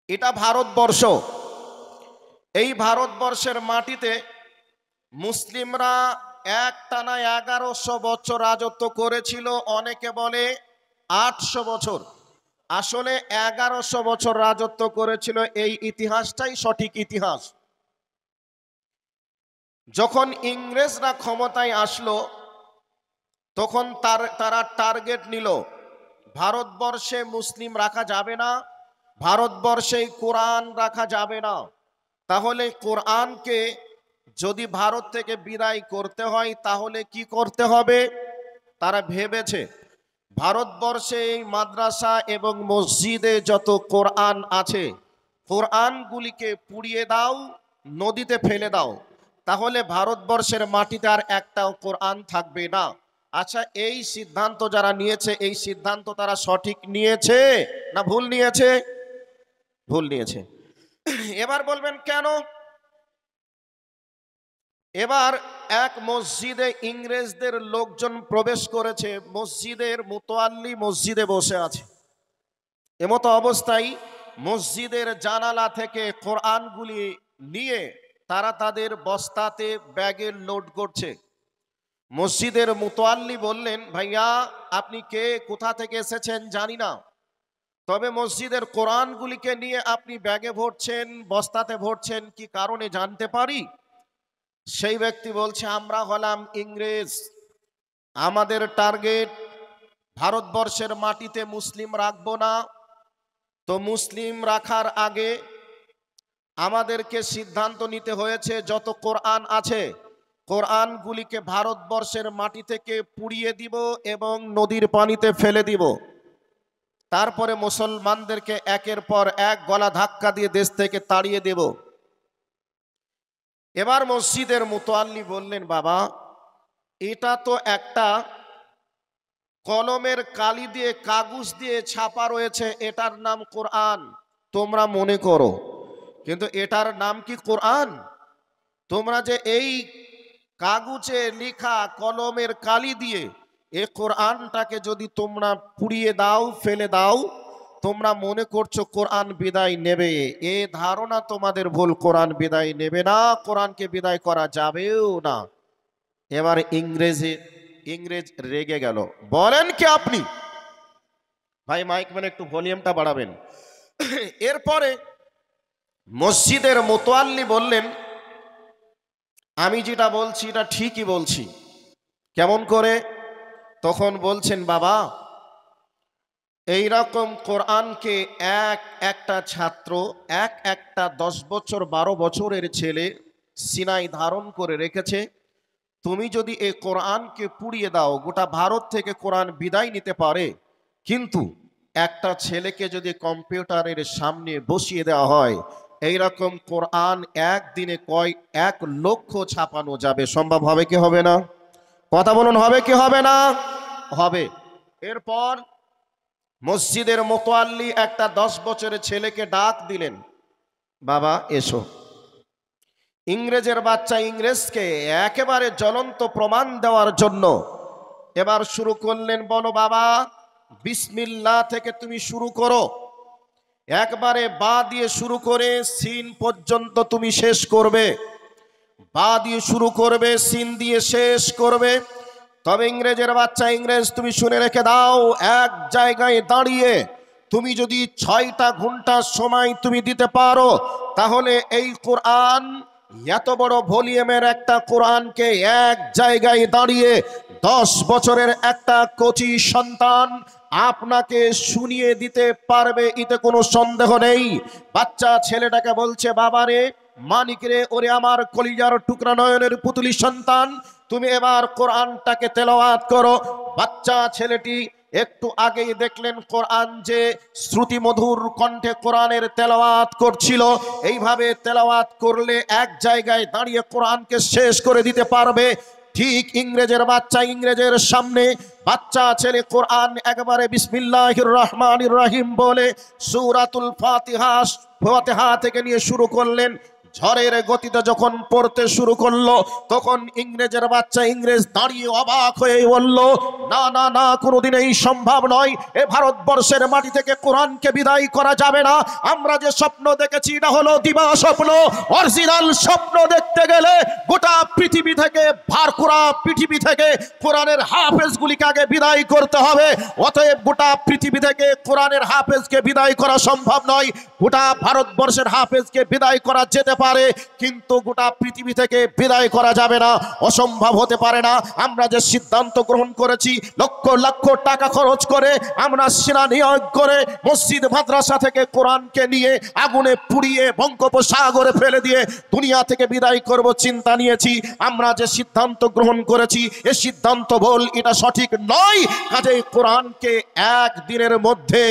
এটা ভারতবর্ষ। এই ভারতবর্ষের মাটিতে মুসলিমরা একটানা 1100 বছর রাজত্ব করেছিল। অনেকে বলে 800 বছর। আসলে 1100 বছর রাজত্ব করেছিল, এই ইতিহাসটাই সঠিক ইতিহাস। যখন ইংরেজরা ক্ষমতায় আসলো তখন তারা টার্গেট নিল, ভারতবর্ষে মুসলিম রাখা যাবে না, ভারতবর্ষে কোরআন রাখা যাবে না। তাহলে কোরআনকে যদি ভারত থেকে বিদায় করতে হয় তাহলে কি করতে হবে? তারা ভেবেছে ভারতবর্ষে এই মাদ্রাসা এবং মসজিদে যত কোরআন আছে কোরআনগুলিকে পুড়িয়ে দাও, নদীতে ফেলে দাও, তাহলে ভারতবর্ষের মাটিতে আর একটাও কোরআন থাকবে না। আচ্ছা, এই সিদ্ধান্ত যারা নিয়েছে এই সিদ্ধান্ত তারা সঠিক নিয়েছে না ভুল নিয়েছে? ভুল নিয়েছে। এবার বলবেন কেন? এবার এক মসজিদে ইংরেজদের লোকজন প্রবেশ করেছে, মসজিদের মুতোয়াল্লি মসজিদে বসে আছে। এমতো অবস্থায় মসজিদের জানালা থেকে কোরআনগুলি নিয়ে তারা তাদের বস্তাতে ব্যাগে লোড করছে। মসজিদের মুতোয়াল্লি বললেন, ভাইয়া আপনি কে, কোথা থেকে এসেছেন জানি না, তবে মসজিদের কোরআনগুলিকে নিয়ে আপনি ব্যাগে ভরছেন, বস্তাতে ভরছেন, কি কারণে জানতে পারি? সেই ব্যক্তি বলছে, আমরা হলাম ইংরেজ, আমাদের টার্গেট ভারতবর্ষের মাটিতে মুসলিম রাখবো না। তো মুসলিম রাখার আগে আমাদেরকে সিদ্ধান্ত নিতে হয়েছে যত কোরআন আছে কোরআনগুলিকে ভারতবর্ষের মাটি থেকে পুড়িয়ে দিব এবং নদীর পানিতে ফেলে দিব। তারপরে মুসলমানদেরকে একের পর এক গলা ধাক্কা দিয়ে দেশ থেকে তাড়িয়ে দেব। এবার মসজিদের মুতোয়াল্লি বললেন, বাবা এটা তো একটা কলমের কালি দিয়ে কাগজ দিয়ে ছাপা রয়েছে, এটার নাম কোরআন তোমরা মনে করো, কিন্তু এটার নাম কি কোরআন? তোমরা যে এই কাগজে লেখা কলমের কালি দিয়ে এই কোরআনটাকে যদি তোমরা পুড়িয়ে দাও, ফেলে দাও, তোমরা মনে করছো কোরআন বিদায় নেবে। এ ধারণা তোমাদের ভুল, কোরআন বিদায় নেবে না, কোরআনকে বিদায় করা যাবেও না। এবার ইংরেজ রেগে গেল। বলেন কি আপনি? ভাই মাইক মানে একটু ভলিউমটা বাড়াবেন। এরপরে মসজিদের মুতোয়াল্লি বললেন, আমি যেটা বলছি এটা ঠিকই বলছি। কেমন করে? তখন বলছেন, বাবা এই রকম কোরআনকে একটা ছাত্র একটা 10 বছর 12 বছরের ছেলে সিনাই ধারণ করে রেখেছে। তুমি যদি এই কোরআনকে পুড়িয়ে দাও গোটা ভারত থেকে কোরআন বিদায় নিতে পারে, কিন্তু একটা ছেলেকে যদি কম্পিউটারের সামনে বসিয়ে দেওয়া হয় এই রকম কোরআন একদিনে 1 লক্ষ ছাপানো যাবে। সম্ভব হবে কি হবে না? কথা বলুন, হবে কি হবে না? হবে। এরপর মসজিদের মুতোয়াল্লি একটা 10 বছরের ছেলেকে ডাক দিলেন, বাবা এসো। ইংরেজের বাচ্চা ইংরেজকে একেবারে জ্বলন্ত প্রমাণ দেওয়ার জন্য এবার শুরু করলেন, বলো বাবা বিসমিল্লাহ থেকে তুমি শুরু করো। একবারে বা দিয়ে শুরু করে সিন পর্যন্ত তুমি শেষ করবে, বা দিয়ে শুরু করবে, সিন দিয়ে শেষ করবে। তবে ইংরেজের বাচ্চা ইংরেজ, তুমি শুনে রেখে দাও, এক জায়গায় দাঁড়িয়ে তুমি যদি 6টা ঘন্টা সময় তুমি দিতে পারো তাহলে এই কোরআন, এত বড় ভলিউমের একটা কোরআনকে এক জায়গায় দাঁড়িয়ে 10 বছরের একটা কচি সন্তান আপনাকে শুনিয়ে দিতে পারবে, এতে কোনো সন্দেহ নেই। বাচ্চা ছেলেটাকে বলছে, বাবারে মানিক রে, ওরে আমার কলিজার টুকরা নয়নের পুতুলি সন্তান, তুমি এবার কোরআনটাকে তেলাওয়াত করো। বাচ্চা ছেলেটি একটু আগেই দেখলেন কোরআন যে শ্রুতি মধুর কণ্ঠে কোরআনের তেলাওয়াত করছিল। এইভাবে তেলাওয়াত করলে এক জায়গায় দাঁড়িয়ে কোরআনকে শেষ করে দিতে পারবে। ঠিক ইংরেজের বাচ্চা ইংরেজের সামনে বাচ্চা ছেলে কোরআন একবারে বিসমিল্লাহির রহমানির রহিম বলে সূরাতুল ফাতিহা থেকে নিয়ে শুরু করলেন। ঝড়ের গতিতে যখন পড়তে শুরু করলো, তখন ইংরেজের বাচ্চা ইংরেজ দাঁড়িয়ে অবাক হয়ে বলল, না না না, কোনোদিন এই সম্ভব নয়, এ ভারতবর্ষের মাটি থেকে কোরআনকে বিদায় করা যাবে না। আমরা যে স্বপ্ন দেখেছি এটা হলো দিবা স্বপ্ন। অরিজিনাল স্বপ্ন দেখতে গেলে গোটা পৃথিবী থেকে পৃথিবী থেকে কোরআনের হাফেজগুলিকে আগে বিদায় করতে হবে। অতএব গোটা পৃথিবী থেকে কোরআনের হাফেজকে বিদায় করা সম্ভব নয়। গোটা ভারতবর্ষের হাফেজকে বিদায় করা যেতে পারে, কিন্তু গোটা পৃথিবী থেকে বিদায় করা যাবে না, অসম্ভব হতে পারে না। আমরা যে সিদ্ধান্ত গ্রহণ করেছি, লক্ষ লক্ষ টাকা খরচ করে আমরা সেনা নিয়োগ করে মসজিদ মাদ্রাসা থেকে কোরআনকে নিয়ে আগুনে পুড়িয়ে বঙ্গোপসাগরে ফেলে দিয়ে দুনিয়া থেকে বিদায় করব চিন্তা নিয়েছি। আমরা যে সিদ্ধান্ত গ্রহণ করেছি এই সিদ্ধান্ত ভুল, এটা সঠিক নয়। কাজেই কোরআনকে একদিনের মধ্যে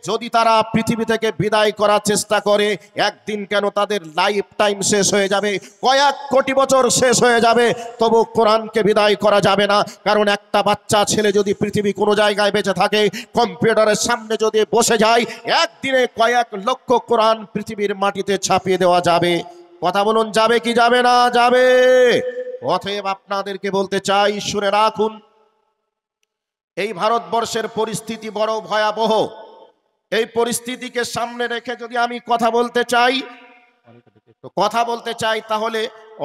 যদি তারা পৃথিবী থেকে বিদায় করার চেষ্টা করে, একদিন কেন, তাদের লাইফ টাইম শেষ হয়ে যাবে, কয়েক কোটি বছর শেষ হয়ে যাবে, তবু কোরআনকে বিদায় করা যাবে না। কারণ একটা বাচ্চা ছেলে যদি পৃথিবী কোনো জায়গায় বেঁচে থাকে, কম্পিউটারের সামনে যদি বসে যায়, একদিনে কয়েক লক্ষ কোরআন পৃথিবীর মাটিতে ছাপিয়ে দেওয়া যাবে। কথা বলুন, যাবে কি যাবে না? যাবে। অতএব আপনাদেরকে বলতে চাই, শুনে রাখুন, এই ভারতবর্ষের পরিস্থিতি বড় ভয়াবহ। এই পরিস্থিতিকে সামনে রেখে যদি আমি কথা বলতে চাই তাহলে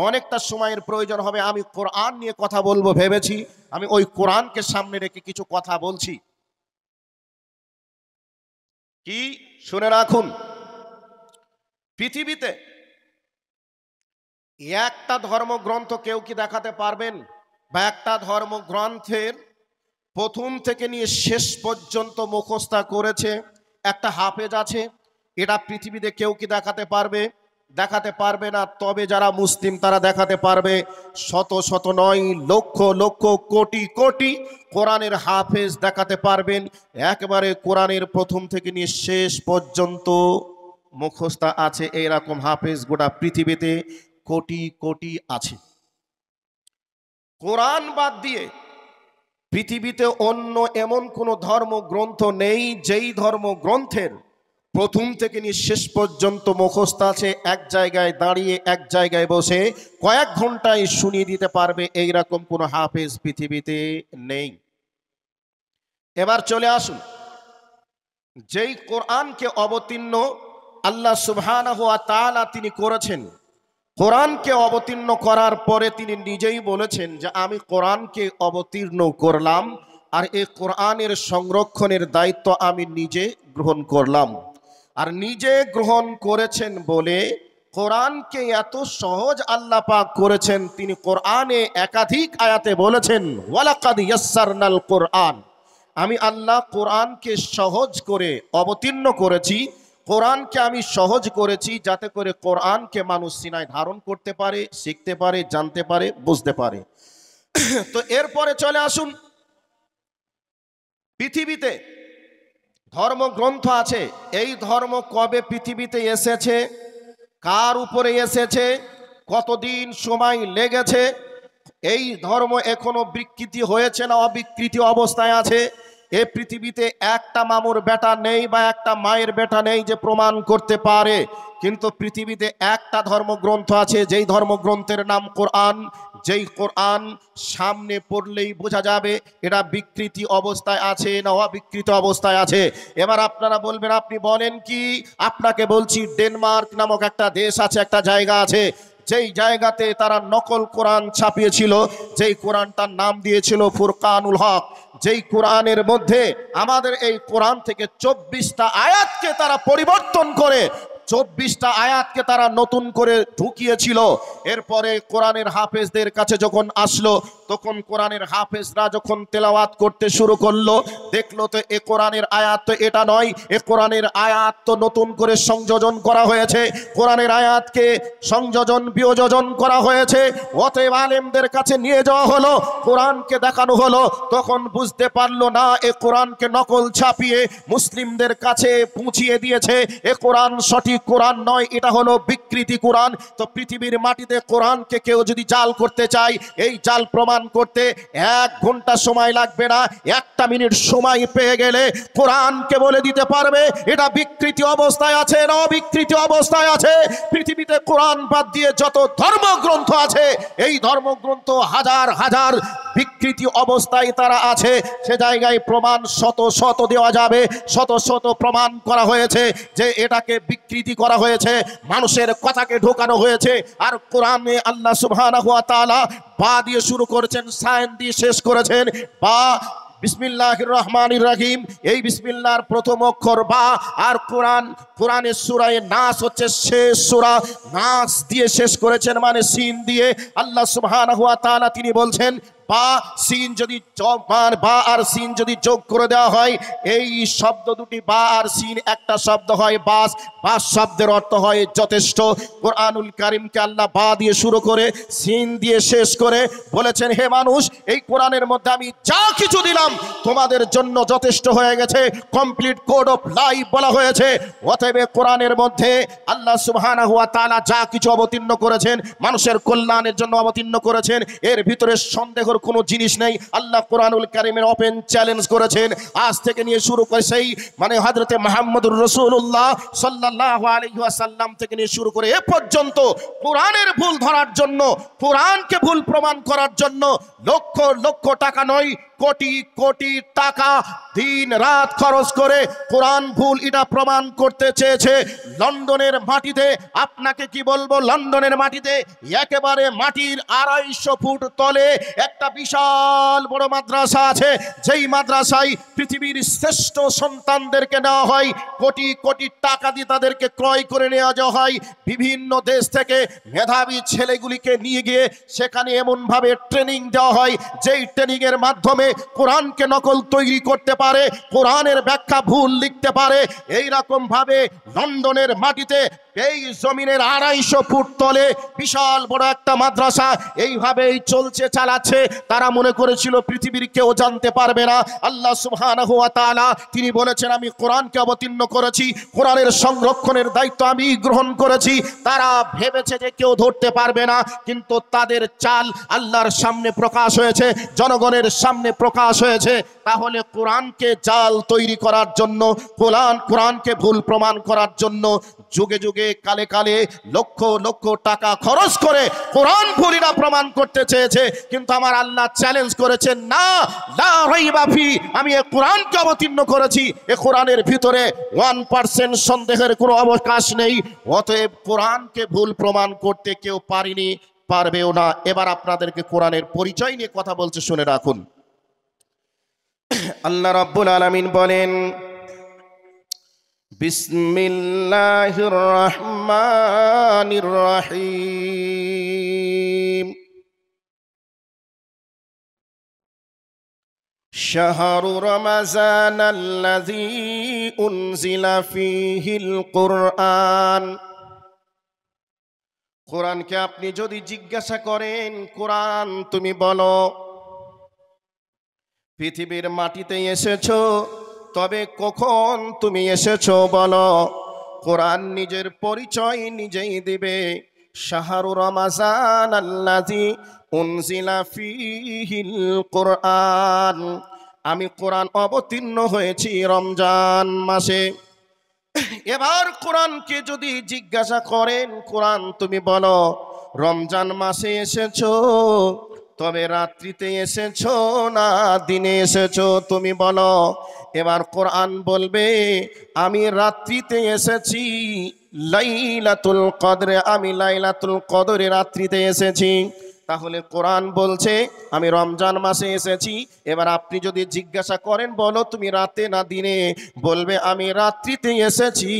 অনেকটা সময়ের প্রয়োজন হবে। আমি কোরআন নিয়ে কথা বলবো ভেবেছি, আমি ওই কোরআনকে সামনে রেখে কিছু কথা বলছি। কি, শুনে রাখুন, পৃথিবীতে একটা ধর্মগ্রন্থ কেউ কি দেখাতে পারবেন, বা একটা ধর্মগ্রন্থের প্রথম থেকে নিয়ে শেষ পর্যন্ত মুখস্থ করেছে একটা হাফেজ আছে, এটা পৃথিবীতে কেউ কি দেখাতে পারবে? দেখাতে পারবে না। তবে যারা মুসলিম তারা দেখাতে পারবে। শত শত নয়, লক্ষ লক্ষ কোটি কোটি কোরআনের হাফেজ দেখাতে পারবেন। একেবারে কোরআনের প্রথম থেকে নিয়ে শেষ পর্যন্ত মুখস্থ আছে এইরকম হাফেজ গোটা পৃথিবীতে কোটি কোটি আছে। কোরআন বাদ দিয়ে পৃথিবীতে অন্য এমন কোনো ধর্মগ্রন্থ নেই যেই ধর্মগ্রন্থের প্রথম থেকে নিয়ে শেষ পর্যন্ত মুখস্থ আছে, এক জায়গায় দাঁড়িয়ে এক জায়গায় বসে কয়েক ঘন্টায় শুনিয়ে দিতে পারবে, এইরকম কোনো হাফেজ পৃথিবীতে নেই। এবার চলে আসুন, যেই কোরআনকে অবতীর্ণ আল্লাহ সুবহানাহু ওয়া তাআলা তিনি করেছেন, কোরআনকে অবতীর্ণ করার পরে তিনি নিজেই বলেছেন যে আমি কোরআনকে অবতীর্ণ করলাম, আর এই কোরআনের সংরক্ষণের দায়িত্ব আমি নিজে গ্রহণ করলাম। আর নিজে গ্রহণ করেছেন বলে কোরআনকে এত সহজ আল্লাহ পাক করেছেন, তিনি কোরআনে একাধিক আয়াতে বলেছেন ওয়ালাকাদ ইয়াসসারনাল কোরআন, আমি আল্লাহ কোরআনকে সহজ করে অবতীর্ণ করেছি। কোরআনকে আমি সহজ করেছি যাতে করে কোরআনকে মানুষ সিনায় ধারণ করতে পারে, শিখতে পারে, জানতে পারে, বুঝতে পারে। তো এরপরে চলে আসুন, পৃথিবীতে ধর্মগ্রন্থ আছে, এই ধর্ম কবে পৃথিবীতে এসেছে, কার উপরে এসেছে, কতদিন সময় লেগেছে, এই ধর্ম এখনো বিকৃতি হয়েছে না অবিকৃতি অবস্থায় আছে? এ পৃথিবীতে একটা মামুর বেটা নেই বা একটা মায়ের বেটা নেই যে প্রমাণ করতে পারে, কিন্তু পৃথিবীতে একটা ধর্মগ্রন্থ আছে, যেই ধর্মগ্রন্থের নাম কোরআন, যেই কোরআন সামনে পড়লেই বোঝা যাবে এটা বিকৃতি অবস্থায় আছে না অবিকৃত অবস্থায় আছে। এবার আপনারা বলবেন, আপনি বলেন কি? আপনাকে বলছি, ডেনমার্ক নামক একটা দেশ আছে, একটা জায়গা আছে, যেই জায়গাতে তারা নকল কোরআন ছাপিয়েছিল, যেই কোরআনটার নাম দিয়েছিল ফুরকানুল হক, যেই কোরআনের মধ্যে আমাদের এই কোরআন থেকে 24টা আয়াতকে তারা পরিবর্তন করে 24টা আয়াতকে তারা নতুন করে ঢুকিয়েছিল। এরপরে কোরআনের হাফেজদের কাছে যখন আসলো, তখন কোরআনের হাফেজরা যখন তেলাওয়াত করতে শুরু করলো, দেখলো তো এ কোরআনের আয়াত তো এটা নয়, এ কোরআনের আয়াত তো নতুন করে সংযোজন করা হয়েছে, কোরআনের আয়াতকে সংযোজন বিয়োজন করা হয়েছে। অতএব আলেমদের কাছে নিয়ে যাওয়া হলো, কোরআনকে দেখানো হলো, তখন বুঝতে পারলো না এ কোরআনকে নকল ছাপিয়ে মুসলিমদের কাছে পৌঁছিয়ে দিয়েছে, এ কোরআন সঠিক সত্যি কোরআন নয়, এটা হলো বিকৃতি কোরআন। তো পৃথিবীর মাটিতে কোরআনকে কেউ যদি জাল করতে চায়, এই জাল প্রমাণ করতে 1 ঘন্টা সময় লাগবে না, 1 মিনিট সময় পেয়ে গেলে কোরআনকে বলে দিতে পারবে এটা বিকৃতি অবস্থায় আছে না অবিকৃতি অবস্থায় আছে। পৃথিবীতে কোরআন বাদ দিয়ে যত ধর্মগ্রন্থ আছে, এই ধর্মগ্রন্থ হাজার হাজার বিকৃতি অবস্থায় তারা আছে। সে জায়গায় প্রমাণ শত শত দেওয়া যাবে, শত শত প্রমাণ করা হয়েছে যে এটাকে বিকৃতি করা হয়েছে, মানুষের কথাকে ঢোকানো হয়েছে। আর কোরআনে আল্লাহ সুবহানাহু ওয়া তাআলা বা দিয়ে শুরু করেছেন, সাইন দিয়ে শেষ করেছেন। বা বিসমিল্লাহির রহমানির রহিম, এই বিসমিল্লাহর প্রথম অক্ষর বা। আর কোরআনের সূরা নাস হচ্ছে শেষ সূরা, নাস দিয়ে শেষ করেছেন মানে সিন দিয়ে। আল্লাহ সুবহানাহু ওয়া তাআলা তিনি বলছেন বা সিন যদি বা আর সিন যদি যোগ করে দেওয়া হয়, এই শব্দ দুটি বা আর সিন একটা শব্দ হয় বাস। বাস শব্দের অর্থ হয় যথেষ্ট। কোরআনুল কারীমকে আল্লাহ বা দিয়ে শুরু করে সিন দিয়ে শেষ করে বলেছেন, হে মানুষ, এই কোরআনের মধ্যে আমি যা কিছু দিলাম তোমাদের জন্য যথেষ্ট হয়ে গেছে, কমপ্লিট কোড অফ লাইফ বলা হয়েছে। অতএব কোরআনের মধ্যে আল্লাহ সুবহানাহু ওয়া তাআলা যা কিছু অবতীর্ণ করেছেন, মানুষের কল্যাণের জন্য অবতীর্ণ করেছেন, এর ভিতরে সন্দেহ কোনো জিনিস নেই। আল্লাহ কোরআনুল কারীমের ওপেন চ্যালেঞ্জ করেছেন। আজ থেকে নিয়ে শুরু করে সেই মানে হযরতে মুহাম্মদুর রাসূলুল্লাহ সাল্লাল্লাহু আলাইহি ওয়াসাল্লাম থেকে নিয়ে শুরু করে এ পর্যন্ত কোরআনের ভুল ধরার জন্য, কোরআনকে ভুল প্রমাণ করার জন্য লক্ষ লক্ষ টাকা নয়, কোটি কোটি টাকা দিন রাত খরচ করে কোরআন ভুল এটা প্রমাণ করতে চেয়েছে। লন্ডনের মাটিতে, আপনাকে কি বলবো, লন্ডনের মাটিতে একেবারে মাটির 250 ফুট তলে একটা বিশাল বড় মাদ্রাসা আছে, যেই মাদ্রাসায় পৃথিবীর শ্রেষ্ঠ সন্তানদেরকে নেওয়া হয়, কোটি কোটি টাকা দিয়ে তাদেরকে ক্রয় করে নেওয়া যাওয়া হয়। বিভিন্ন দেশ থেকে মেধাবী ছেলেগুলিকে নিয়ে গিয়ে সেখানে এমনভাবে ট্রেনিং দেওয়া হয়, যেই ট্রেনিংয়ের মাধ্যমে কোরআনকে নকল তৈরি করতে পারে, কোরআনের ব্যাখ্যা ভুল লিখতে পারে। এই রকম ভাবে লন্ডনের মাটিতে এই জমিনের 250 ফুট তলে বিশাল বড় একটা মাদ্রাসা এইভাবেই চলছে, চালাচ্ছে। তারা মনে করেছিল পৃথিবীর কেউ জানতে পারবে না। আল্লাহ সুবহানাহু ওয়া তাআলা তিনি বলেছেন, আমি কোরআনকে অবতীর্ণ করেছি, কোরআনের সংরক্ষণের দায়িত্ব আমি গ্রহণ করেছি। তারা ভেবেছে যে কেউ ধরতে পারবে না, কিন্তু তাদের চাল আল্লাহর সামনে প্রকাশ হয়েছে, জনগণের সামনে প্রকাশ হয়েছে। তাহলে কোরআনকে জাল তৈরি করার জন্য, কোরআনকে ভুল প্রমাণ করার জন্য যুগে যুগে কালে কালে লক্ষ লক্ষ টাকা খরচ করে কোরআন ভুলিরা প্রমাণ করতে চেয়েছে। কিন্তু আমার আল্লাহ চ্যালেঞ্জ করেছেন, না, লা রাইবা ফি, আমি এই কোরআনকে অবতীর্ণ করেছি, এই কোরআনের ভিতরে 1% সন্দেহের কোনো অবকাশ নেই। অতএব কোরআনকে ভুল প্রমাণ করতে কেউ পারেনি, পারবেও না। এবার আপনাদেরকে কোরআনের পরিচয় নিয়ে কথা বলছে, শুনে রাখুন। আল্লাহ রাব্বুল আলামিন বলেন, বিসমিল্লাহির রহমানির রহিম, শাহরু রমাযানাল্লাযী উনজিলা ফীহিল কুরআন। কোরআনকে আপনি যদি জিজ্ঞাসা করেন, কোরআন তুমি বলো পৃথিবীর মাটিতে এসেছো, তবে কখন তুমি এসেছো বলো। কোরআন নিজের পরিচয় নিজেই দিবে, শাহরু রমাযানাল্লাযী উনজিলা ফীহিল কুরআন, আমি কোরআন অবতীর্ণ হয়েছি রমজান মাসে। এবার কোরআনকে যদি জিজ্ঞাসা করেন, কোরআন তুমি বলো রমজান মাসে এসেছো, তবে রাত্রিতে এসেছো না দিনে এসেছো, তুমি বলো। এবার কোরআন বলবে, আমি রাত্রিতে এসেছি, লাইলাতুল কদরে, আমি লাইলাতুল কদরে রাত্রিতে এসেছি। তাহলে কোরআন বলছে আমি রমজান মাসে এসেছি। এবার আপনি যদি জিজ্ঞাসা করেন, বলো তুমি রাতে না দিনে, বলবে আমি রাত্রিতে এসেছি।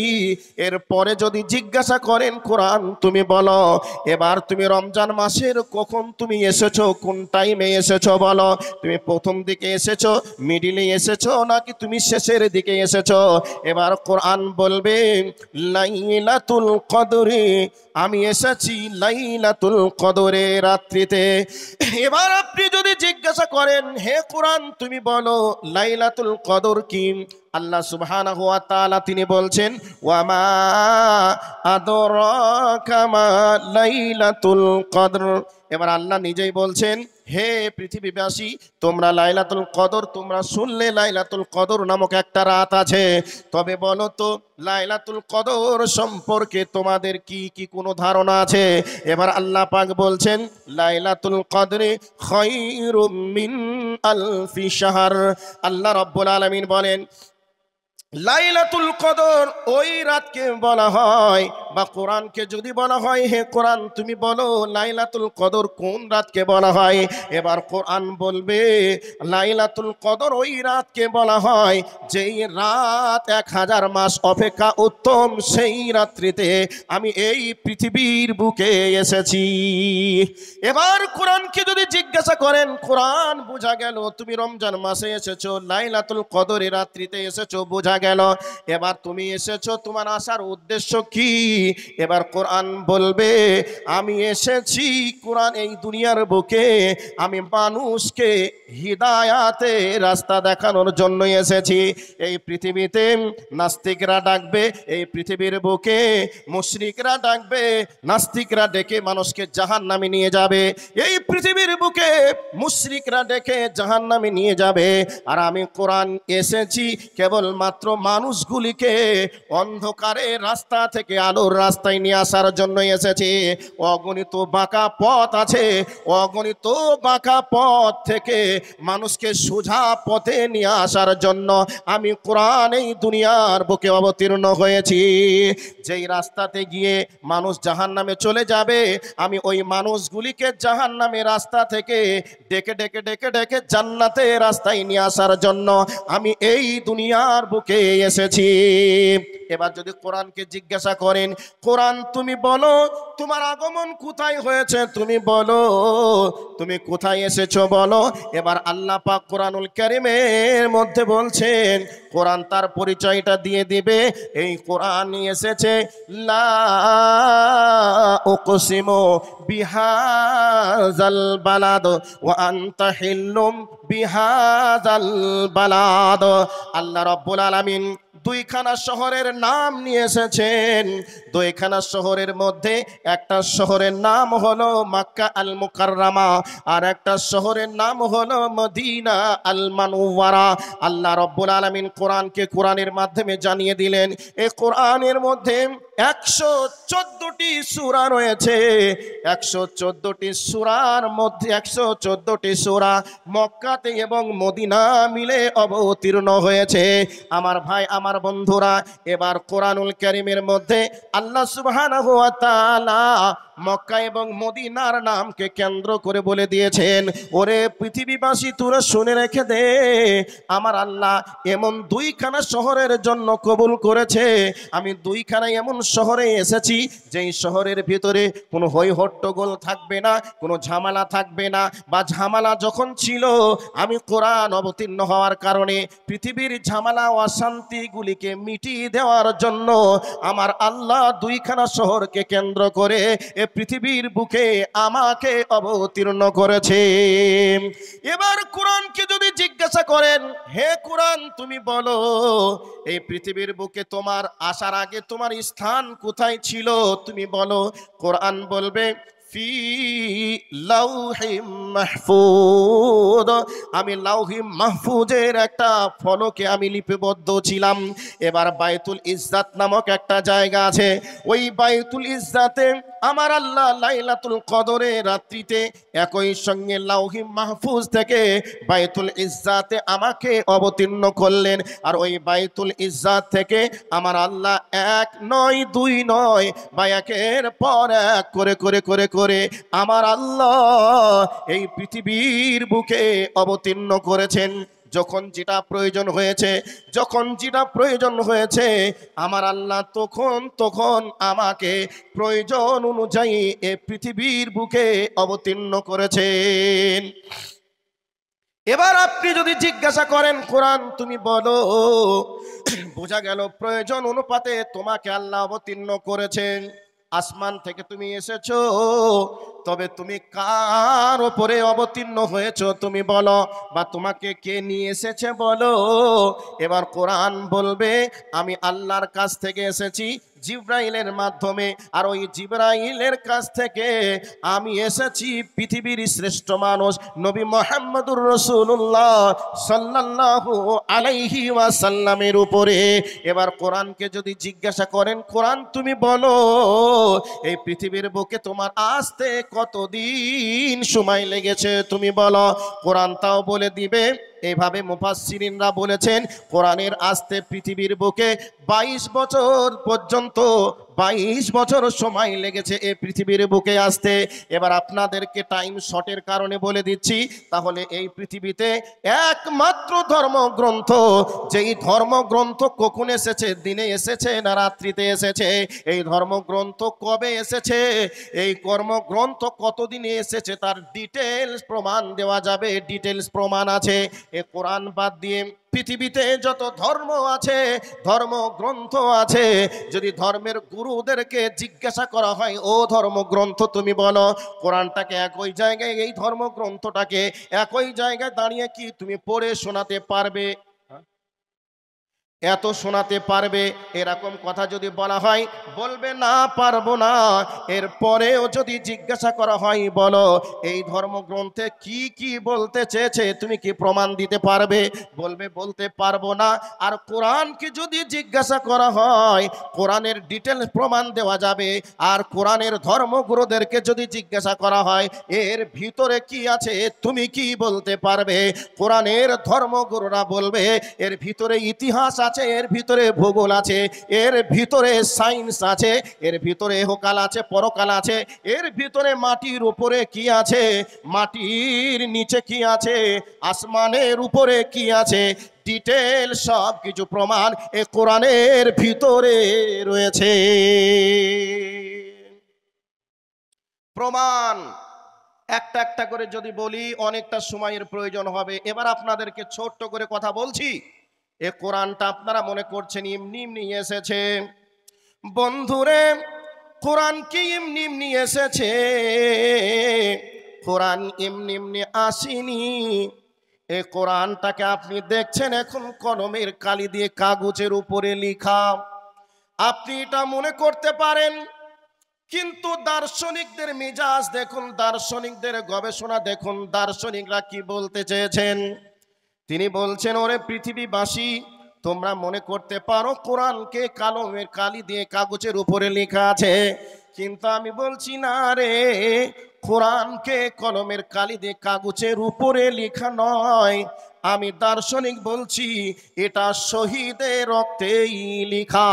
এরপরে যদি জিজ্ঞাসা করেন, কোরআন তুমি বলো এবার তুমি রমজান মাসের কখন তুমি এসেছো, কোন টাইমে এসেছো বলো। তুমি প্রথম দিকে এসেছো, মিডিলে এসেছো, নাকি তুমি শেষের দিকে এসেছো। এবার কোরআন বলবে লাইলাতুল কদরে, আমি এসেছি লাইলাতুল কদরে রাত্রি রাত্রিতে। এবার আপনি যদি জিজ্ঞাসা করেন, হে কোরআন তুমি বলো লাইলাতুল কদর কি, আল্লাহ সুবহানাহু ওয়া তাআলা তিনি বলছেন ওয়ামা আদরাকা মা লাইলাতুল কদর। এবার আল্লাহ নিজেই বলছেন, হে পৃথিবীবাসী তোমরা লাইলাতুল কদর তোমরা শুনলে লাইলাতুল কদর নামক একটা রাত আছে, তবে বলো তো লাইলাতুল কদর সম্পর্কে তোমাদের কি কি কোনো ধারণা আছে? এবার আল্লাহ পাক বলছেন লাইলাতুল কদরে খায়রুম মিন আলফি শাহর। আল্লাহ রাব্বুল আলামিন বলেন লাইলাতুল কদর ওই রাতকে বলা হয়, বা কোরআনকে যদি বলা হয় হে কোরআন তুমি বলো লাইলাতুল কদর কোন রাতকে বলা হয়। এবার কোরআন বলবে লাইলাতুল কদর ওই রাতকে বলা হয় যেই রাত 1000 মাস অপেক্ষা উত্তম, সেই রাত্রিতে আমি এই পৃথিবীর বুকে এসেছি। এবার কোরআনকে যদি জিজ্ঞাসা করেন, কোরআন বোঝা গেল তুমি রমজান মাসে এসেছো, লাইলাতুল কদরের রাত্রিতে এসেছো বোঝা গেল, এবার তুমি এসেছো তোমার আসার উদ্দেশ্য কি? এবার কোরআন বলবে আমি এসেছি কোরআন এই দুনিয়ার বুকে আমি মানুষকে হিদায়াতে রাস্তা দেখানোর জন্য এসেছি। এই পৃথিবীতে নাস্তিকরা ডাকবে, এই পৃথিবীর বুকে মুশরিকরা ডাকবে, নাস্তিকরা ডেকে মানুষকে জাহান্নামে নিয়ে যাবে, এই পৃথিবীর বুকে মুশরিকরা ডেকে জাহান্নামে নিয়ে যাবে। আর আমি কোরআন এসেছি কেবলমাত্র মানুষগুলিকে অন্ধকারে রাস্তা থেকে আলোর রাস্তায় নিয়ে আসার জন্য এসেছি। অগণিত বাঁকা পথ আছে, অগণিত বাঁকা পথ থেকে মানুষকে সোজা পথে নিয়ে আসার জন্য আমি কোরআন এই দুনিয়ার বুকে অবতীর্ণ হয়েছি। যেই রাস্তাতে গিয়ে মানুষ জাহান্নামে চলে যাবে, আমি ওই মানুষগুলিকে জাহান্নামে রাস্তা থেকে ডেকে ডেকে ডেকে ডেকে জান্নাতে রাস্তায় নিয়ে আসার জন্য আমি এই দুনিয়ার বুকে এসেছি। এবার যদি কোরআনকে জিজ্ঞাসা করেন, কোরআন তুমি বলো তোমার আগমন কোথায় হয়েছে, তুমি বলো তুমি কোথায় এসেছো বলো। এবার আল্লাহ পাক কোরআনুল কারীমের মধ্যে বলছেন, কোরআন তার পরিচয়টা দিয়ে দিবে। এই কোরআন এসেছে লা উকসিমু বিহাযাল বালাদ ওয়া আনতা হিল্লুম বিহাযাল বালাদ। আল্লাহ রাব্বুল আলামিন দুইখানা শহরের নাম নিয়ে এসেছেন। দুইখানা শহরের মধ্যে একটা শহরের নাম হলো মক্কা আল মুকাররমা, আর একটা শহরের নাম হলো মদিনা আল মানওয়ারা। আল্লাহ রাব্বুল আলামিন কোরআনকে কোরআনের মাধ্যমে জানিয়ে দিলেন, এই কোরআনের মধ্যে 114টি সূরা রয়েছে। 114টি সূরার মধ্যে 114টি সূরা মক্কাতে এবং মদিনা মিলে অবতীর্ণ হয়েছে। আমার ভাই আমার বন্ধুরা, এবার কোরআনুল কারীমের মধ্যে আল্লাহ সুবহানাহু ওয়া তাআলা মক্কা এবং মদিনার নামকে কেন্দ্র করে বলে দিয়েছেন, ওরে পৃথিবীবাসী তোরা শুনে রেখে দে, আমার আল্লাহ এমন দুইখানা শহরের জন্য কবুল করেছে। আমি দুইখানা এমন শহরে এসেছি যেই শহরের ভিতরে কোনো হই হট্টগোল থাকবে না, কোনো ঝামেলা থাকবে না, বা ঝামেলা যখন ছিল আমি কোরআন অবতীর্ণ হওয়ার কারণে পৃথিবীর ঝামেলা ও অশান্তিগুলিকে মিটিয়ে দেওয়ার জন্য আমার আল্লাহ দুইখানা শহরকে কেন্দ্র করে এ পৃথিবীর বুকে আমাকে অবতীর্ণ করেছে। এবার কোরআনকে যদি জিজ্ঞাসা করেন, হে কোরআন তুমি বলো এই পৃথিবীর বুকে তোমার আসার আগে তোমার স্থান কোথায় ছিল, তুমি বলো। কোরআন বলবে ফি লাউহিম মাহফুজ, আমি লাউহি মাহফুজের একটা ফলকে আমি লিপিবদ্ধ ছিলাম। এবার বাইতুল ইজ্জাত নামক একটা জায়গা আছে, ওই বাইতুল ইজ্জাতে আমার আল্লাহ লাইলাতুল কদরের রাত্রিতে একই সঙ্গে লাউহি মাহফুজ থেকে বাইতুল ইজ্জাতে আমাকে অবতীর্ণ করলেন। আর ওই বাইতুল ইজ্জাত থেকে আমার আল্লাহ এক নয় দুই নয় বা একের পর এক করে করে করে করে আমার আল্লাহ এই পৃথিবীর বুকে অবতীর্ণ করেছেন। যখন যেটা প্রয়োজন হয়েছে, যখন যেটা প্রয়োজন হয়েছে আমার আল্লাহ তখন তখন আমাকে প্রয়োজন অনুযায়ী এ পৃথিবীর বুকে অবতীর্ণ করেছেন। এবার আপনি যদি জিজ্ঞাসা করেন, কোরআন তুমি বলো, বোঝা গেল প্রয়োজন অনুপাতে তোমাকে আল্লাহ অবতীর্ণ করেছেন। আসমান থেকে তুমি এসেছো, তবে তুমি কার উপরে অবতীর্ণ হয়েছো তুমি বলো, বা তোমাকে কে নিয়ে এসেছে বলো। এবার কোরআন বলবে আমি আল্লাহর কাছ থেকে এসেছি জিবরাইলের মাধ্যমে, আর ওই জিবরাইলের কাছ থেকে আমি এসেছি পৃথিবীর শ্রেষ্ঠ মানুষ নবী মুহাম্মদুর রাসূলুল্লাহ সাল্লাল্লাহু আলাইহি ওয়াসাল্লামের উপরে। এবার কোরআনকে যদি জিজ্ঞাসা করেন, কোরআন তুমি বলো এই পৃথিবীর বুকে তোমার আসতে কতদিন সময় লেগেছে তুমি বলো, কোরআন তাও বলে দিবে। এইভাবে মুফাসসিরিনরা বলেছেন কোরআনের আসতে পৃথিবীর বুকে 22 বছর পর্যন্ত 22 বছর সময় লেগেছে এই পৃথিবীর বুকে আসতে। এবার আপনাদেরকে টাইম শর্টের কারণে বলে দিচ্ছি, তাহলে এই পৃথিবীতে একমাত্র ধর্মগ্রন্থ, যেই ধর্মগ্রন্থ কখন এসেছে, দিনে এসেছে না রাত্রিতে এসেছে, এই ধর্মগ্রন্থ কবে এসেছে, এই কর্মগ্রন্থ কতদিনে এসেছে, তার ডিটেলস প্রমাণ দেওয়া যাবে, ডিটেলস প্রমাণ আছে। এ কোরআন বাদ দিয়ে পৃথিবীতে যত ধর্ম আছে, ধর্মগ্রন্থ আছে, যদি ধর্মের গুরুদেরকে জিজ্ঞাসা করা হয় ও ধর্মগ্রন্থ তুমি বলো, কোরআনটাকে একই জায়গায়, এই ধর্মগ্রন্থটাকে একই জায়গায় দাঁড়িয়ে কি তুমি পড়ে শোনাতে পারবে? এত শোনাতে পারবে? এরকম কথা যদি বলা হয় বলবে না পারবো না। এরপরেও যদি জিজ্ঞাসা করা হয় বলো এই ধর্মগ্রন্থে কি কি বলতে চেয়েছে, তুমি কি প্রমাণ দিতে পারবে? বলবে বলতে পারবো না। আর কোরআনকে যদি জিজ্ঞাসা করা হয় কোরআনের ডিটেলস প্রমাণ দেওয়া যাবে। আর কোরআনের ধর্মগুরুদেরকে যদি জিজ্ঞাসা করা হয় এর ভিতরে কি আছে, তুমি কি বলতে পারবে? কোরআনের ধর্মগুরুরা বলবে এর ভিতরে ইতিহাস আছে, এর ভিতরে ভূগোল আছে, এর ভিতরে সায়েন্স আছে, এর ভিতরে ইহকাল আছে, পরকাল আছে, এর ভিতরে মাটির উপরে কি আছে, মাটির নিচে কি আছে, আসমানের উপরে কি আছে, ডিটেল সব কিছু প্রমাণ এ কোরআনের ভিতরে রয়েছে। প্রমাণ একটা একটা করে যদি বলি অনেকটা সময়ের প্রয়োজন হবে। এবার আপনাদেরকে ছোট্ট করে কথা বলছি। এ কোরআনটা আপনারা মনে করছেন এমনি এমনি এসেছে। বন্ধুরে, কোরআন কি এমনি এমনি এসেছে? কোরআন এমনি এমনি আসেনি। এ কোরআনটাকে আপনি দেখছেন এখন কলমের কালি দিয়ে কাগজের উপরে লেখা। আপনি এটা মনে করতে পারেন, কিন্তু দার্শনিকদের মেজাজ দেখুন, দার্শনিকদের গবেষণা দেখুন, দার্শনিকরা কি বলতে চেয়েছেন। তিনি বলছেন ওরে পৃথিবীবাসী, তোমরা মনে করতে পারো কোরআনকে কলমের কালি দিয়ে কাগজের উপরে লেখা আছে, কিন্তু আমি বলছি না রে, কোরআনকে কলমের কালি দিয়ে কাগজের উপরে লেখা নয়। আমি দার্শনিক বলছি এটা শহীদের রক্তেই লেখা।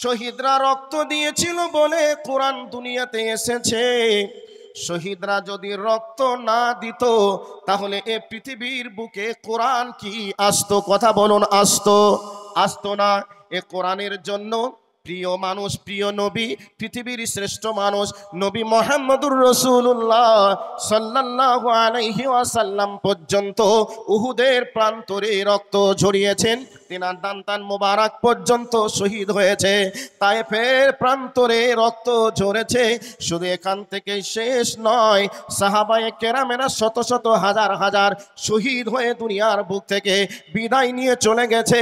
শহীদরা রক্ত দিয়েছিল বলে কোরআন দুনিয়াতে এসেছে। শহীদরা যদি রক্ত না দিত তাহলে এ পৃথিবীর বুকে কোরআন কি আসতো? কথা বলুন, আসতো? আসতো না। এ কোরআনের জন্য প্রিয় মানুষ, প্রিয় নবী, পৃথিবীর শ্রেষ্ঠ মানুষ নবী মুহাম্মদুর রাসূলুল্লাহ সাল্লাল্লাহু আলাইহি ওয়াসাল্লাম পর্যন্ত উহুদের প্রান্তরে রক্ত ঝরিয়েছেন। তিনার দান্তান মোবারক পর্যন্ত শহীদ হয়েছে। তায়েফের প্রান্তরে রক্ত ঝরেছে। শুধু এখান থেকে শেষ নয়, সাহাবায়ে কেরামেরা শত শত হাজার হাজার শহীদ হয়ে দুনিয়ার বুক থেকে বিদায় নিয়ে চলে গেছে।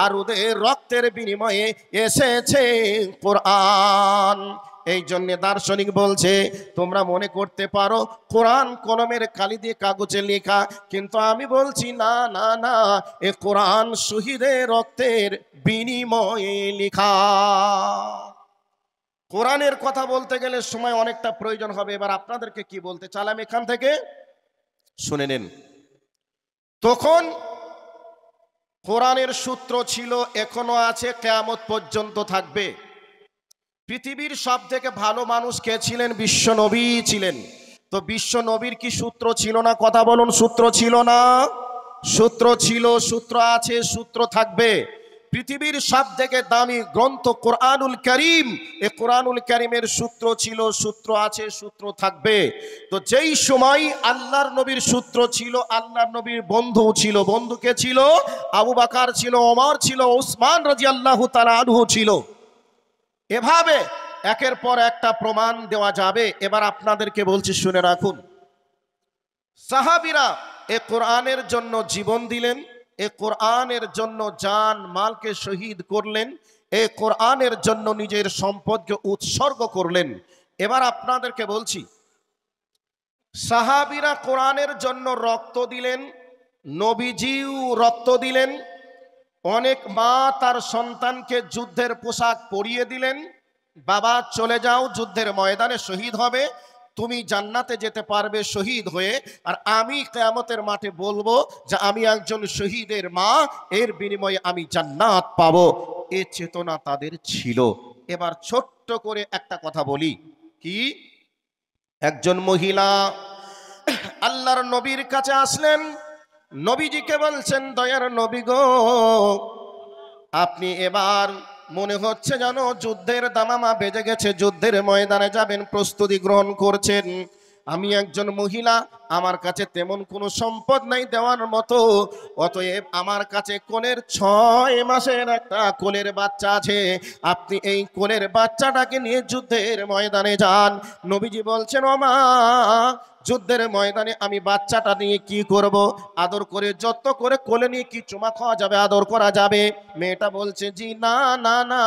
আর ওদের রক্তের বিনিময়ে এসেছে কোরআন। এই জন্য দার্শনিক বলছে তোমরা মনে করতে পারো কোরআন কলমের কালি দিয়ে কাগজে লেখা, কিন্তু আমি বলছি না না না, এ কোরআন শহীদের রক্তের বিনিময়ে লেখা। কোরআনের কথা বলতে গেলে সময় অনেকটা প্রয়োজন হবে। এবার আপনাদেরকে কি বলতে চাইলাম এখান থেকে শুনে নেন। তখন কোরআনের সূত্র ছিল, এখনো আছে, কিয়ামত পর্যন্ত থাকবে। পৃথিবীর সব থেকে ভালো মানুষ কে ছিলেন? বিশ্ব নবী ছিলেন। তো বিশ্ব নবীর কি সূত্র ছিল না? কথা বলুন, সূত্র ছিল না? সূত্র ছিল, সূত্র আছে, সূত্র থাকবে। পৃথিবীর সব থেকে দামি গ্রন্থ কোরআনুল কারীম, এই কোরআনুল কারীমের সূত্র ছিল, সূত্র আছে, সূত্র থাকবে। তো যেই সময় আল্লাহর নবীর সূত্র ছিল, আল্লাহর নবীর বন্ধু ছিল। বন্ধুকে ছিল আবু বকর ছিল, ওমর ছিল, উসমান রাদিয়াল্লাহু তাআলা আনহু ছিল। এভাবে একের পর একটা প্রমাণ দেওয়া যাবে। এবার আপনাদেরকে বলছি, শুনে রাখুন। সাহাবীরা এ কোরআনের জন্য জীবন দিলেন, এ কোরআনের জন্য জান মালকে শহীদ করলেন, এ কোরআনের জন্য নিজের সম্পদকে উৎসর্গ করলেন। এবার আপনাদেরকে বলছি, সাহাবীরা কোরআনের জন্য রক্ত দিলেন, নবীজিও রক্ত দিলেন, অনেক মা তার সন্তানকে যুদ্ধের পোশাক পরিয়ে দিলেন, বাবা চলে যাও, যুদ্ধের ময়দানে শহীদ হবে, তুমি জান্নাতে যেতে পারবে শহীদ হয়ে, আর আমি কিয়ামতের মাঠে বলবো যে আমি একজন শহীদের মা, এর বিনিময়ে আমি জান্নাত পাবো। এ চেতনা তাদের ছিল। এবার ছোট্ট করে একটা কথা বলি, কি? একজন মহিলা আল্লাহর নবীর কাছে আসলেন, নবীজিকে বলছেন, দয়ার নবী গো, আপনি এবার মনে হচ্ছে যেন যুদ্ধের দামামা বেজে গেছে, যুদ্ধের ময়দানে যাবেন, প্রস্তুতি গ্রহণ করছেন। আমি একজন মহিলা, আমার কাছে তেমন কোনো সম্পদ নাই দেওয়ার মতো, অতএব আমার কাছে কোলের 6 মাসের একটা কোলের বাচ্চা আছে, আপনি এই কোলের বাচ্চাটাকে নিয়ে যুদ্ধের ময়দানে যান। নবীজি বলছেন, ও মা, যুদ্ধের ময়দানে আমি বাচ্চাটা নিয়ে কি করব? আদর করে যত্ন করে কোলে নিয়ে কি চুমা খাওয়া যাবে, আদর করা যাবে? মেয়েটা বলছে, জি না না না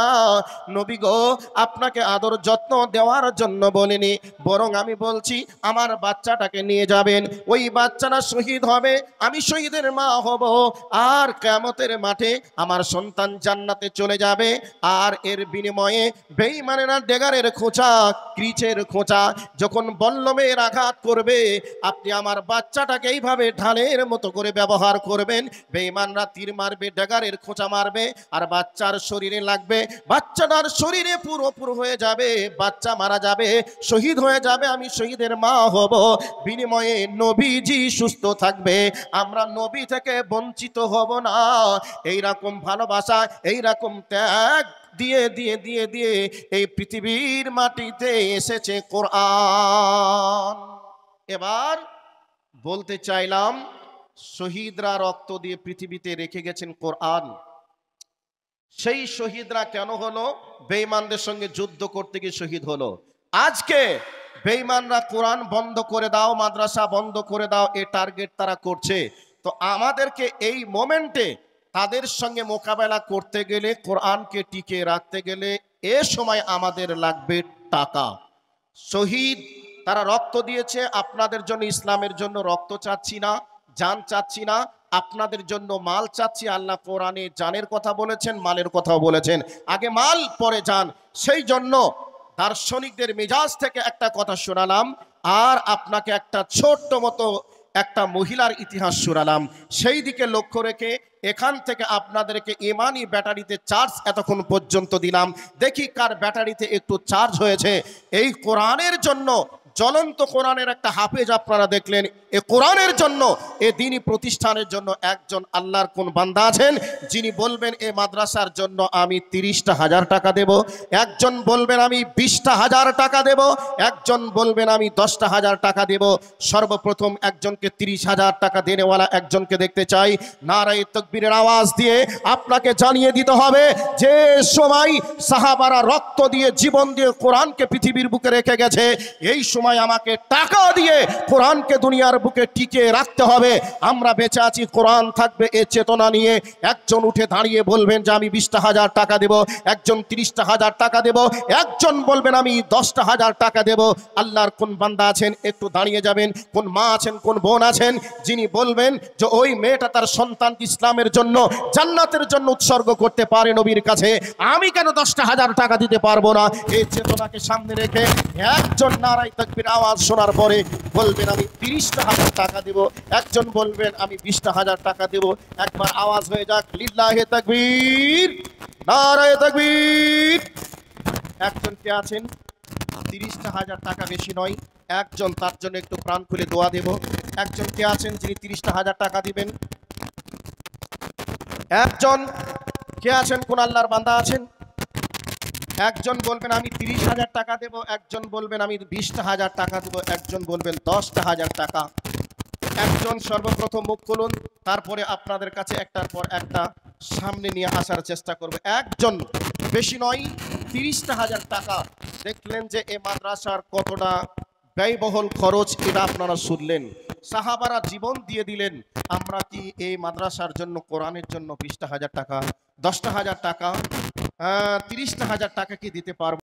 নবী গো, আপনাকে আদর যত্ন দেওয়ার জন্য বলিনি, বরং আমি বলছি আমার বাচ্চাটাকে নিয়ে যাবেন, ওই বাচ্চাটা শহীদ হবে, আমি শহীদের মা হব, আর কিয়ামতের মাঠে আমার সন্তান জান্নাতে চলে যাবে। আর এর বিনিময়ে বেঈমানেরা ডেগারের খোঁচা, ক্রিচের খোঁচা যখন বল্লমের আঘাত করবে, আপনি আমার বাচ্চাটাকে এইভাবে ঢালের মতো করে ব্যবহার করবেন, বেঈমানরা তীর মারবে, ডেগারের খোঁচা মারবে, আর বাচ্চার শরীরে লাগবে, বাচ্চাটার শরীরে পুরো হয়ে যাবে, বাচ্চা মারা যাবে, শহীদ হয়ে যাবে, আমি শহীদের মা হব, বিনিময়ে নবীজি সুস্থ থাকবে, আমরা নবী থেকে বঞ্চিত হব না। এইরকম ভালোবাসা, এইরকম ত্যাগ দিয়ে দিয়ে দিয়ে দিয়ে এই পৃথিবীর মাটিতে এসেছে কোরআন। এবার বলতে চাইলাম, শহীদরা রক্ত দিয়ে পৃথিবীতে রেখে গেছেন কোরআন। সেই শহীদরা কেন হলো? বেঈমানদের সঙ্গে যুদ্ধ করতে গিয়ে শহীদ হলো। আজকে বেঈমানরা কোরআন বন্ধ করে দাও, মাদ্রাসা বন্ধ করে দাও, এ টার্গেট তারা করছে। তো আমাদেরকে এই মোমেন্টে তাদের সঙ্গে মোকাবেলা করতে গেলে, কোরআনকে টিকে রাখতে গেলে, এ সময় আমাদের লাগবে টাকা। শহীদ তারা রক্ত দিয়েছে আপনাদের জন্য, ইসলামের জন্য রক্ত চাচ্ছি না, জান চাচ্ছি না, আপনাদের জন্য মাল চাচ্ছি। আল্লাহ কোরআনে জানের কথা বলেছেন, মালের কথাও বলেছেন, আগে মাল পরে জান। সেই জন্য দার্শনিকদের মেজাজ থেকে একটা কথা শোনালাম, আর আপনাকে একটা ছোট্ট মতো একটা মহিলার ইতিহাস শোনালাম। সেই দিকে লক্ষ্য রেখে এখান থেকে আপনাদেরকে ইমানি ব্যাটারিতে চার্জ এতক্ষণ পর্যন্ত দিলাম, দেখি কার ব্যাটারিতে একটু চার্জ হয়েছে। এই কোরআনের জন্য, জ্বলন্ত কোরআনের একটা হাফেজ আপনারা দেখলেন, এ কোরআনের জন্য, এ দ্বীনি প্রতিষ্ঠানের জন্য একজন আল্লাহর কোন বান্দা আছেন যিনি বলবেন এ মাদ্রাসার জন্য আমি 30,000 টাকা দেব, একজন বলবেন আমি 20,000 টাকা দেব, একজন বলবেন আমি 10,000 টাকা দেব। সর্বপ্রথম একজনকে 30,000 টাকা দেনেওয়ালা একজনকে দেখতে চাই। নারায়ে তাকবীরের আওয়াজ দিয়ে আপনাকে জানিয়ে দিতে হবে, যে সময় সাহাবারা রক্ত দিয়ে, জীবন দিয়ে কোরআনকে পৃথিবীর বুকে রেখে গেছে, এই সময় আমাকে টাকা দিয়ে কোরআনকে দুনিয়ার বুকে টিকে রাখতে হবে। আমরা বেঁচে আছি, কোরআন থাকবে, এ চেতনা নিয়ে একজন উঠে দাঁড়িয়ে বলবেন যে আমি 20,000 টাকা দেব, একজন 30,000 টাকা দেব, একজন বলবেন আমি 10,000 টাকা দেব। আল্লাহর কোন বান্দা আছেন একটু দাঁড়িয়ে যাবেন, কোন মা আছেন, কোন বোন আছেন যিনি বলবেন যে ওই মেয়েটা তার সন্তান ইসলামের জন্য, জান্নাতের জন্য উৎসর্গ করতে পারে নবীর কাছে, আমি কেন 10,000 টাকা দিতে পারবো না? এই চেতনাকে সামনে রেখে একজন নারায়ে তাকবীর আওয়াজ শোনার পরে বলবেন আমি 30,000 টাকা দেব, একজন বলবেন আমি 20,000 টাকা দেব। একবার আওয়াজ হয়ে যাক, লিল্লাহে তাকবীর, নারায়ে তাকবীর। একজন কে আছেন 30,000 টাকা বেশি নয়, একজন, তার জন্য একটু প্রাণ খুলে দোয়া দেব। একজন কে আছেন যিনি 30,000 টাকা দিবেন? একজন কে আছেন, কোন আল্লাহর বান্দা আছেন? একজন বলবেন আমি 30,000 টাকা দেব, একজন বলবেন আমি 20,000 টাকা দেব, একজন বলবেন 10,000 টাকা। একজন সর্বপ্রথম মুখ খুলুন, তারপরে আপনাদের কাছে একটার পর একটা সামনে নিয়ে আসার চেষ্টা করবে। একজন, বেশি নয়, 30,000 টাকা দেখলেন যে এই মাদ্রাসার কতটা ব্যয়বহুল খরচ, এটা আপনারা শুনলেন। সাহাবারা জীবন দিয়ে দিলেন। আমরা কি এই মাদ্রাসার জন্য, কোরআনের জন্য 20,000 টাকা, 10,000 টাকা, 30,000 টাকা কি দিতে পারবো?